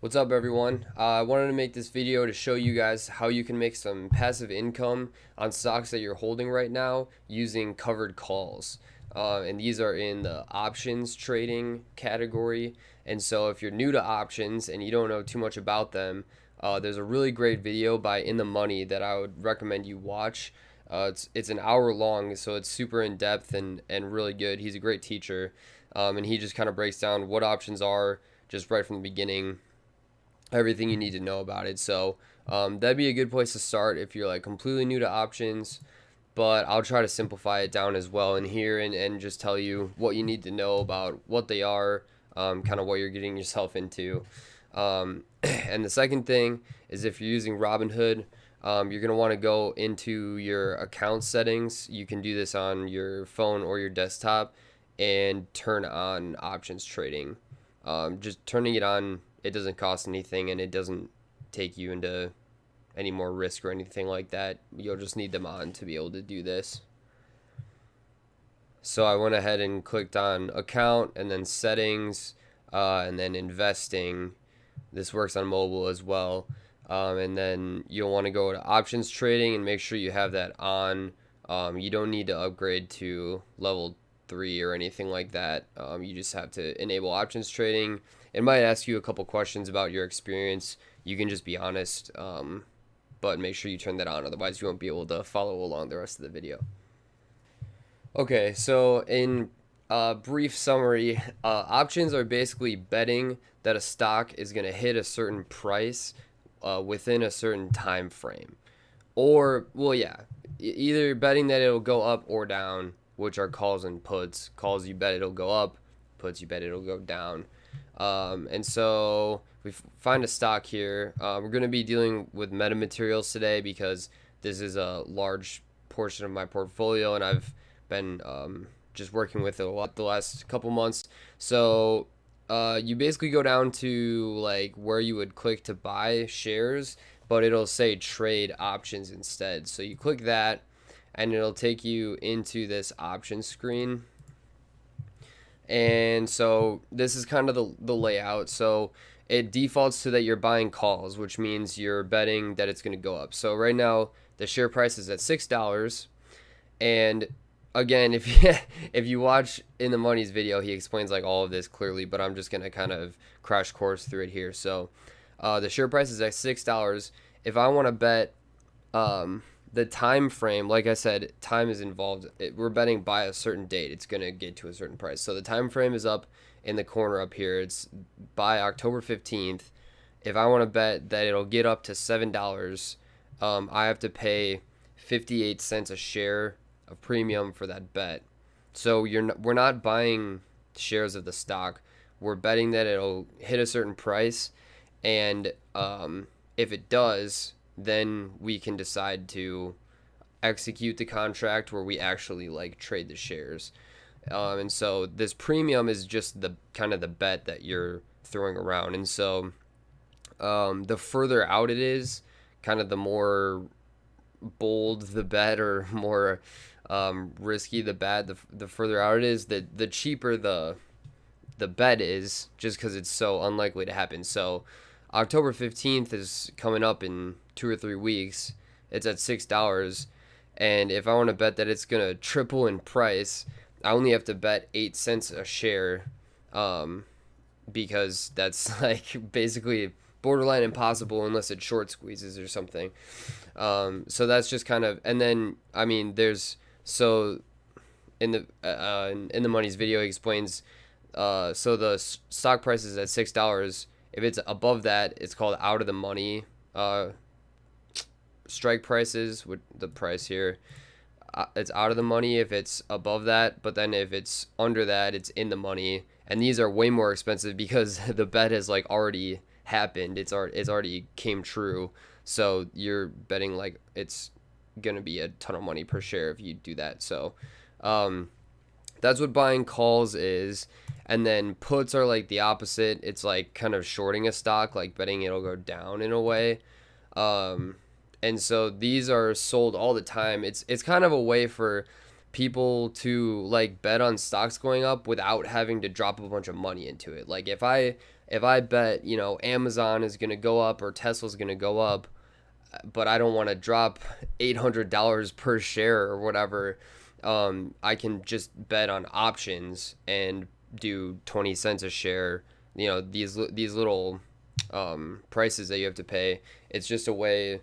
What's up, everyone? I wanted to make this video to show you guys how you can make some passive income on stocks that you're holding right now using covered calls. And these are in the options trading category. And so if you're new to options and you don't know too much about them, there's a really great video by In the Money that I would recommend you watch. It's an hour long, so it's super in depth and really good. He's a great teacher, and he just kind of breaks down what options are just right from the beginning, everything you need to know about it. So that'd be a good place to start if you're like completely new to options. But I'll try to simplify it down as well in here and just tell you what you need to know about what they are, kind of what you're getting yourself into. And the second thing is if you're using Robinhood, you're going to want to go into your account settings. You can do this on your phone or your desktop and turn on options trading. Just turning it on, it doesn't cost anything and it doesn't take you into any more risk or anything like that. You'll just need them on to be able to do this. So I went ahead and clicked on account and then settings, and then investing. This works on mobile as well. And then you'll want to go to options trading and make sure you have that on. You don't need to upgrade to level 3 or anything like that. You just have to enable options trading. It might ask you a couple questions about your experience. You can just be honest, but make sure you turn that on. Otherwise, you won't be able to follow along the rest of the video. Okay, so in brief summary, options are basically betting that a stock is going to hit a certain price within a certain time frame. Or, well, yeah, either betting that it'll go up or down, which are calls and puts. Calls, you bet it'll go up. Puts, you bet it'll go down. And so we find a stock here. We're going to be dealing with metamaterials today because this is a large portion of my portfolio and I've been just working with it a lot the last couple months. So you basically go down to like where you would click to buy shares, but it'll say trade options instead. So you click that and it'll take you into this option screen. And so this is kind of the layout. So it defaults to that you're buying calls, which means you're betting that it's going to go up. So right now the share price is at $6. And again, if you watch In the Money's video, he explains like all of this clearly, but I'm just going to kind of crash course through it here. So the share price is at $6. If I want to bet the time frame, like I said, time is involved. We're betting by a certain date. It's going to get to a certain price. So the time frame is up in the corner up here. It's by October 15th. If I want to bet that it'll get up to $7, I have to pay 58 cents a share of premium for that bet. So we're not buying shares of the stock. We're betting that it'll hit a certain price, and if it does, then we can decide to execute the contract where we actually like trade the shares. And so this premium is just the kind of the bet that you're throwing around. And so the further out it is, kind of the more bold the bet or more risky the bet, the further out it is, the cheaper the bet is, just because it's so unlikely to happen. So October 15th is coming up in 2 or 3 weeks. It's at $6. And if I want to bet that it's going to triple in price, I only have to bet 8 cents a share, because that's like basically borderline impossible unless it short squeezes or something. So that's just kind of, and then, I mean, there's, so in the Money's video, he explains, so the stock price is at $6. If it's above that, it's called out of the money. Strike prices with the price here, it's out of the money if it's above that, but then if it's under that, it's in the money. And these are way more expensive because the bet has like already happened. It's already came true. So you're betting like it's gonna be a ton of money per share if you do that. So that's what buying calls is. And then puts are like the opposite. It's like kind of shorting a stock, like betting it'll go down in a way. And so these are sold all the time. It's kind of a way for people to like bet on stocks going up without having to drop a bunch of money into it. Like if if I bet, Amazon is going to go up or Tesla's going to go up, but I don't want to drop $800 per share or whatever, I can just bet on options and do 20 cents a share. These little prices that you have to pay. It's just a way.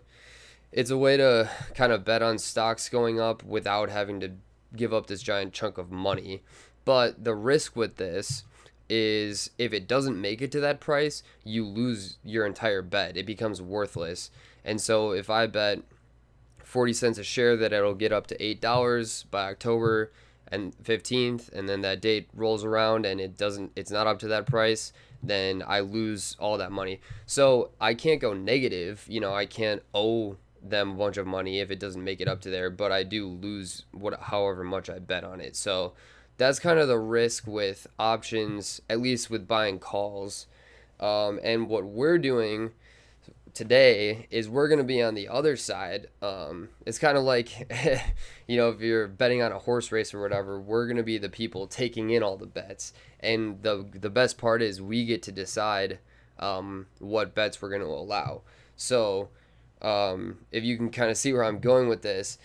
It's a way to kind of bet on stocks going up without having to give up this giant chunk of money. But the risk with this is if it doesn't make it to that price, you lose your entire bet. It becomes worthless. And so if I bet 40 cents a share that it'll get up to $8 by October and 15th, and then that date rolls around and it's not up to that price, then I lose all that money. So I can't go negative, I can't owe them a bunch of money if it doesn't make it up to there, but I do lose however much I bet on it. So that's kind of the risk with options, at least with buying calls. And what we're doing today is we're going to be on the other side. It's kind of like, if you're betting on a horse race or whatever, we're going to be the people taking in all the bets. And the best part is we get to decide what bets we're going to allow. So if you can kind of see where I'm going with this,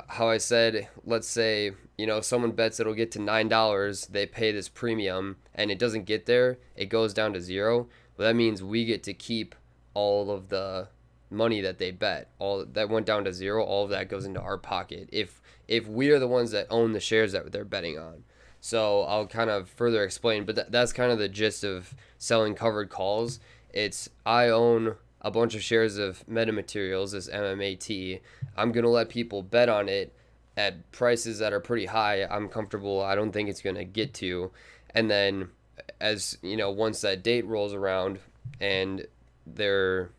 how I said, let's say, if someone bets it'll get to $9, they pay this premium and it doesn't get there, it goes down to zero. Well, that means we get to keep all of the money that they bet. All that went down to zero, all of that goes into our pocket if we are the ones that own the shares that they're betting on. So I'll kind of further explain, but that's kind of the gist of selling covered calls. It's I own a bunch of shares of metamaterials, this MMAT. I'm going to let people bet on it at prices that are pretty high. I'm comfortable. I don't think it's going to get to. And then as, once that date rolls around and their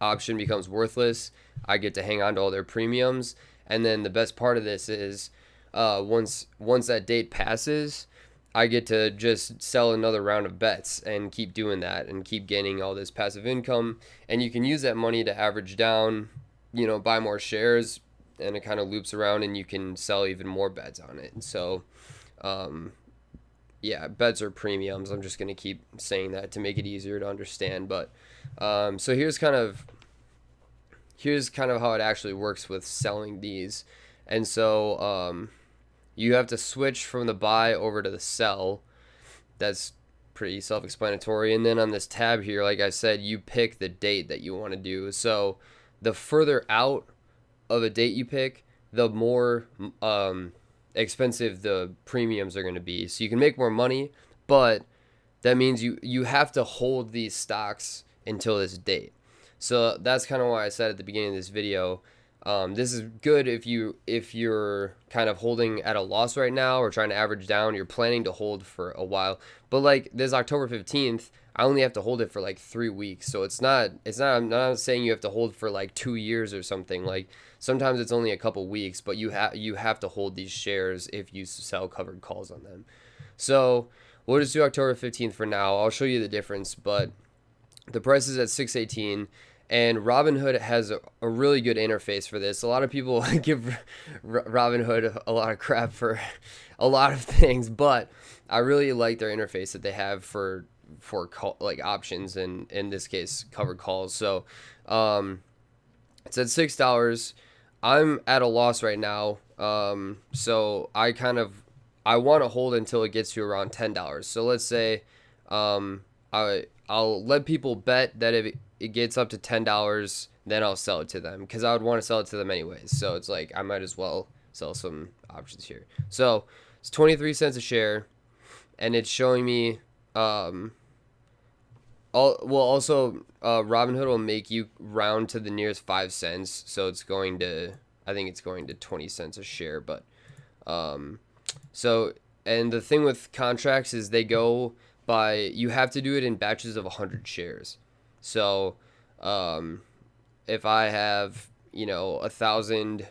option becomes worthless, I get to hang on to all their premiums. And then the best part of this is once that date passes, I get to just sell another round of bets and keep doing that and keep gaining all this passive income. And you can use that money to average down, buy more shares, and it kind of loops around and you can sell even more bets on it. And so, bets are premiums. I'm just going to keep saying that to make it easier to understand. But so here's kind of how it actually works with selling these. And so you have to switch from the buy over to the sell. That's pretty self-explanatory. And then on this tab here, like I said, you pick the date that you want to do. So the further out of a date you pick, the more expensive the premiums are going to be. So you can make more money, but that means you have to hold these stocks until this date. So that's kind of why I said at the beginning of this video, this is good if you're kind of holding at a loss right now or trying to average down. You're planning to hold for a while, but like this October 15th, I only have to hold it for like 3 weeks. So I'm not saying you have to hold for like 2 years or something. Like sometimes it's only a couple weeks, but you have to hold these shares if you sell covered calls on them. So we'll just do October 15th for now. I'll show you the difference, but the price is at 618. And Robinhood has a really good interface for this. A lot of people give Robinhood a lot of crap for a lot of things, but I really like their interface that they have for like options and in this case covered calls. So it's at $6. I'm at a loss right now. So I want to hold until it gets to around $10. So let's say I'll let people bet that if it gets up to $10, then I'll sell it to them because I would want to sell it to them anyways. So it's like I might as well sell some options here. So it's 23 cents a share, and it's showing me Robinhood will make you round to the nearest 5 cents. So I think it's going to 20 cents a share. But so, and the thing with contracts is they go by, you have to do it in batches of 100 shares. So if I have 1,000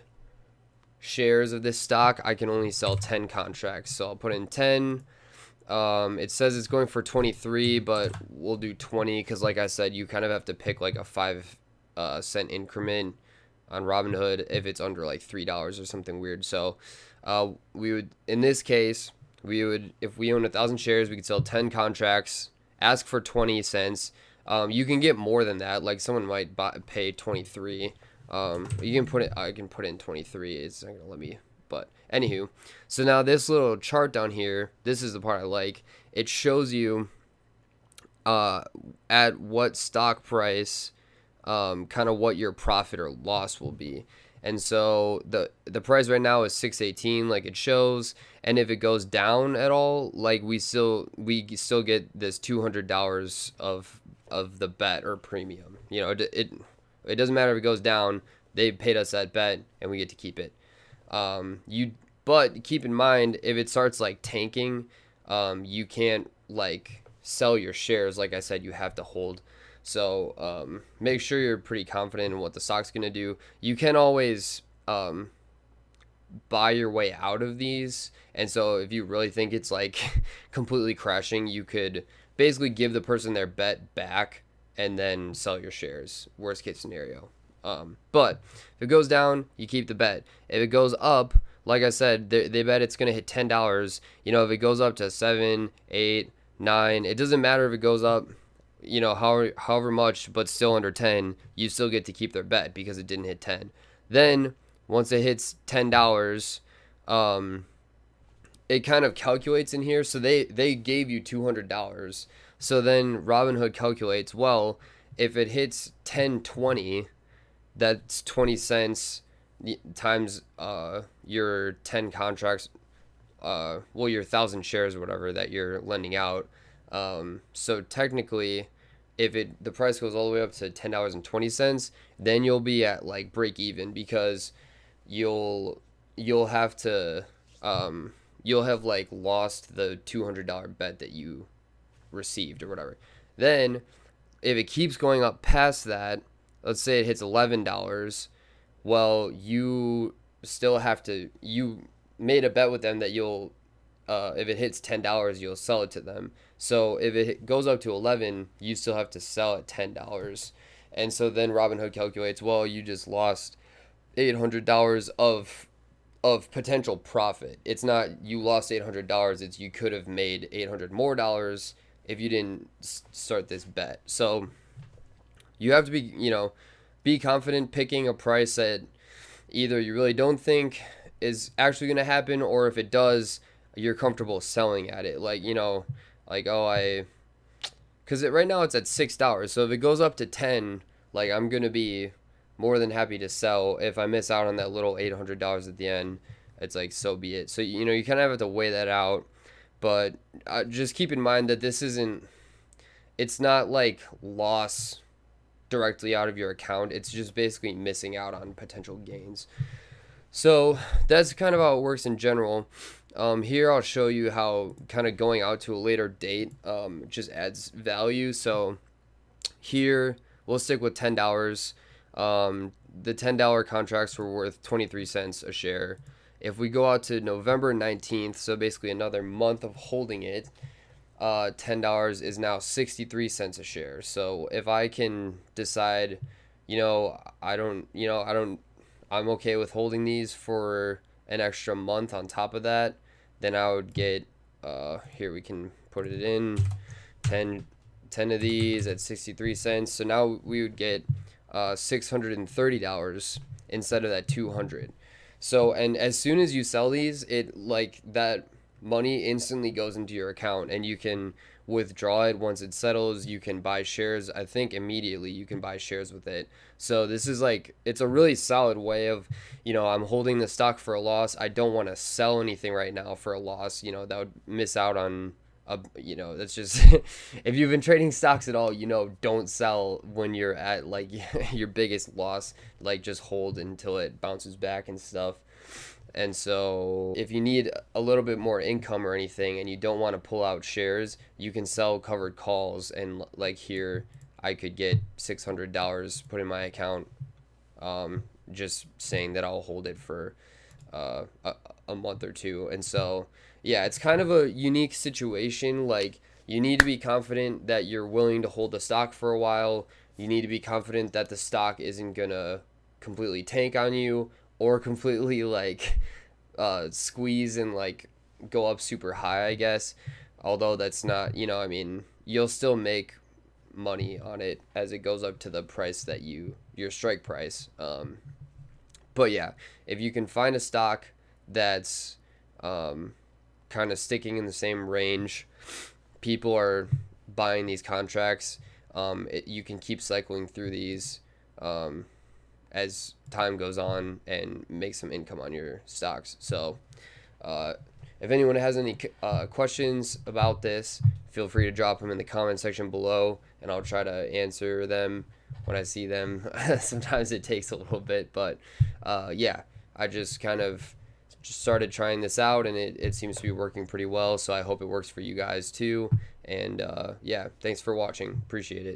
shares of this stock, I can only sell 10 contracts. So I'll put in 10. It says it's going for 23, but we'll do 20 because like I said, you kind of have to pick like a 5 cent increment on Robinhood if it's under like $3 or something weird. So we would, in this case, if we own 1,000 shares, we could sell 10 contracts ask for 20 cents. You can get more than that. Like someone might pay 23. You can put it. I can put it in 23. It's not gonna let me. But anywho, so now this little chart down here. This is the part I like. It shows you at what stock price, kind of what your profit or loss will be. And so the price right now is 618, like it shows. And if it goes down at all, like we still get this $200 of the bet or premium. You know, it doesn't matter if it goes down. They paid us that bet, and we get to keep it. But keep in mind, if it starts like tanking, you can't like sell your shares. Like I said, you have to hold. So make sure you're pretty confident in what the stock's gonna do. You can always buy your way out of these. And so if you really think it's like completely crashing, you could basically give the person their bet back and then sell your shares. Worst case scenario. But if it goes down, you keep the bet. If it goes up, like I said, they bet it's gonna hit $10. You know, if it goes up to 7, 8, 9, it doesn't matter if it goes up, you know, however much, but still under 10, you still get to keep their bet because it didn't hit 10. Then once it hits $10, it kind of calculates in here. So they gave you $200. So then Robinhood calculates, well, if it hits 10.20, that's 20 cents times your 10 contracts, well, your 1,000 shares or whatever that you're lending out. So technically, if the price goes all the way up to $10.20, then you'll be at like break even, because you'll have to you'll have like lost the $200 bet that you received or whatever. Then if it keeps going up past that, let's say it hits $11, well, you still have to, you made a bet with them that you'll if it hits $10, you'll sell it to them. So if it goes up to 11, you still have to sell at $10. And so then Robinhood calculates, well, you just lost $800 of potential profit. It's not you lost $800, it's you could have made $800 more if you didn't start this bet. So you have to be, you know, be confident picking a price that either you really don't think is actually going to happen, or if it does, you're comfortable selling at it. Like, you know, like, because right now it's at $6. So if it goes up to 10, like, I'm going to be more than happy to sell. If I miss out on that little $800 at the end, it's like, so be it. So, you know, you kind of have to weigh that out. But just keep in mind that it's not like loss directly out of your account. It's just basically missing out on potential gains. So that's kind of how it works in general. Here I'll show you how kind of going out to a later date just adds value. So here we'll stick with $10. The $10 contracts were worth 23 cents a share. If we go out to November 19th, so basically another month of holding it, $10 is now 63 cents a share. So if I can decide, I'm okay with holding these for an extra month on top of that, then I would get, here we can put it in, 10 of these at 63 cents. So now we would get $630 instead of that 200. So, and as soon as you sell these, it like that money instantly goes into your account, and you can withdraw it once it settles. You can buy shares. I think immediately you can buy shares with it. So this is like, it's a really solid way of, I'm holding the stock for a loss. I don't want to sell anything right now for a loss. That would miss out on that's just if you've been trading stocks at all, don't sell when you're at like your biggest loss. Like, just hold until it bounces back and stuff. And so if you need a little bit more income or anything and you don't want to pull out shares, you can sell covered calls. And like here, I could get $600 put in my account, just saying that I'll hold it for a month or two. And so, yeah, it's kind of a unique situation. Like, you need to be confident that you're willing to hold the stock for a while. You need to be confident that the stock isn't going to completely tank on you, or completely like squeeze and like go up super high, I guess. Although that's not, you'll still make money on it as it goes up to the price that your strike price. But yeah, if you can find a stock that's kind of sticking in the same range, people are buying these contracts. You can keep cycling through these as time goes on and make some income on your stocks. So, if anyone has any questions about this, feel free to drop them in the comment section below, and I'll try to answer them when I see them. Sometimes it takes a little bit, but yeah, I just kind of just started trying this out, and it seems to be working pretty well. So I hope it works for you guys too. And yeah, thanks for watching. Appreciate it.